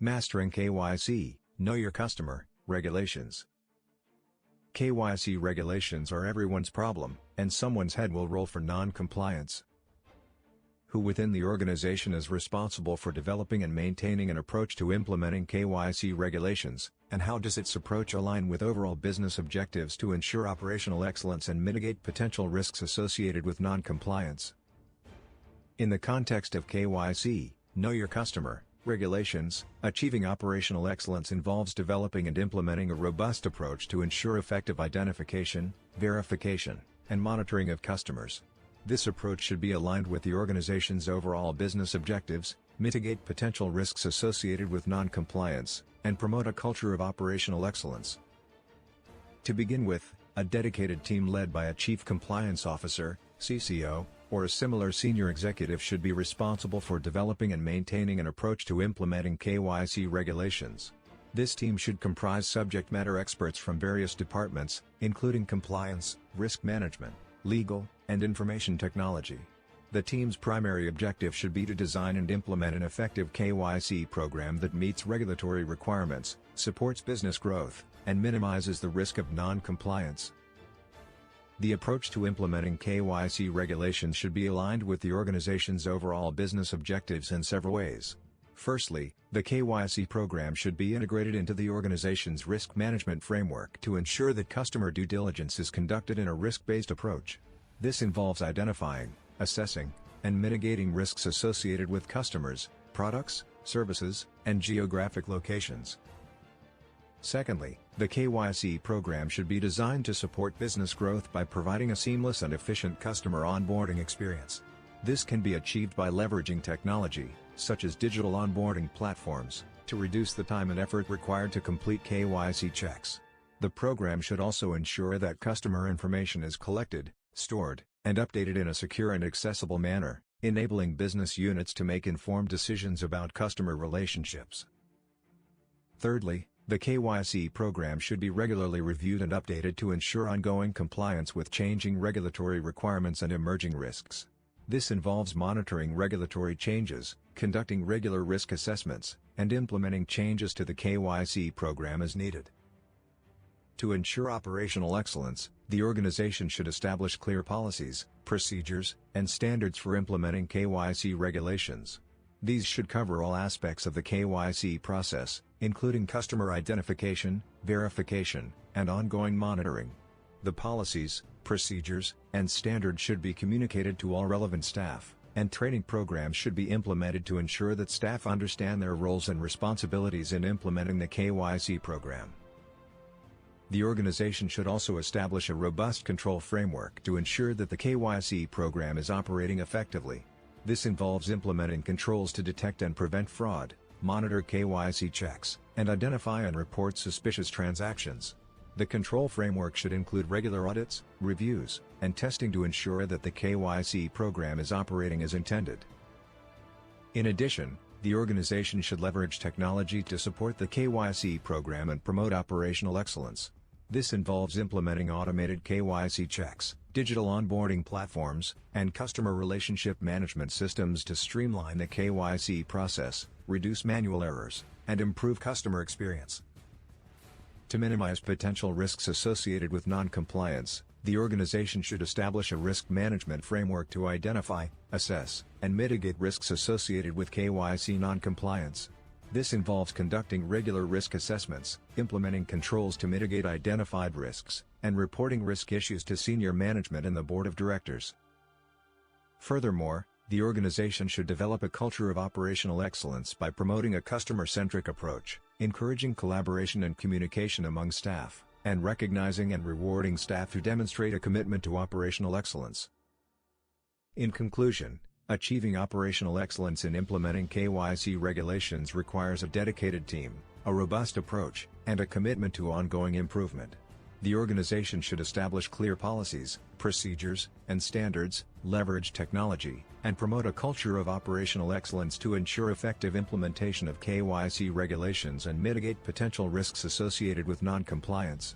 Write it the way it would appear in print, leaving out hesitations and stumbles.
Mastering KYC, Know Your Customer, Regulations. KYC regulations are everyone's problem, and someone's head will roll for non-compliance. Who within the organization is responsible for developing and maintaining an approach to implementing KYC regulations, and how does its approach align with overall business objectives to ensure operational excellence and mitigate potential risks associated with non-compliance? In the context of KYC, Know Your Customer, regulations, achieving operational excellence involves developing and implementing a robust approach to ensure effective identification, verification, and monitoring of customers. This approach should be aligned with the organization's overall business objectives, mitigate potential risks associated with non-compliance, and promote a culture of operational excellence. To begin with, a dedicated team led by a Chief Compliance Officer, CCO, or a similar senior executive should be responsible for developing and maintaining an approach to implementing KYC regulations. This team should comprise subject matter experts from various departments, including compliance, risk management, legal, and information technology. The team's primary objective should be to design and implement an effective KYC program that meets regulatory requirements, supports business growth, and minimizes the risk of non-compliance. The approach to implementing KYC regulations should be aligned with the organization's overall business objectives in several ways. Firstly, the KYC program should be integrated into the organization's risk management framework to ensure that customer due diligence is conducted in a risk-based approach. This involves identifying, assessing, and mitigating risks associated with customers, products, services, and geographic locations. Secondly, the KYC program should be designed to support business growth by providing a seamless and efficient customer onboarding experience. This can be achieved by leveraging technology, such as digital onboarding platforms, to reduce the time and effort required to complete KYC checks. The program should also ensure that customer information is collected, stored, and updated in a secure and accessible manner, enabling business units to make informed decisions about customer relationships. Thirdly, the KYC program should be regularly reviewed and updated to ensure ongoing compliance with changing regulatory requirements and emerging risks. This involves monitoring regulatory changes, conducting regular risk assessments, and implementing changes to the KYC program as needed. To ensure operational excellence, the organization should establish clear policies, procedures, and standards for implementing KYC regulations. These should cover all aspects of the KYC process, including customer identification, verification, and ongoing monitoring. The policies, procedures, and standards should be communicated to all relevant staff, and training programs should be implemented to ensure that staff understand their roles and responsibilities in implementing the KYC program. The organization should also establish a robust control framework to ensure that the KYC program is operating effectively. This involves implementing controls to detect and prevent fraud, monitor KYC checks, and identify and report suspicious transactions. The control framework should include regular audits, reviews, and testing to ensure that the KYC program is operating as intended. In addition, the organization should leverage technology to support the KYC program and promote operational excellence. This involves implementing automated KYC checks, digital onboarding platforms, and customer relationship management systems to streamline the KYC process, reduce manual errors, and improve customer experience. To minimize potential risks associated with non-compliance, the organization should establish a risk management framework to identify, assess, and mitigate risks associated with KYC non-compliance. This involves conducting regular risk assessments, implementing controls to mitigate identified risks, and reporting risk issues to senior management and the board of directors. Furthermore, the organization should develop a culture of operational excellence by promoting a customer-centric approach, encouraging collaboration and communication among staff, and recognizing and rewarding staff who demonstrate a commitment to operational excellence. In conclusion, achieving operational excellence in implementing KYC regulations requires a dedicated team, a robust approach, and a commitment to ongoing improvement. The organization should establish clear policies, procedures, and standards, leverage technology, and promote a culture of operational excellence to ensure effective implementation of KYC regulations and mitigate potential risks associated with non-compliance.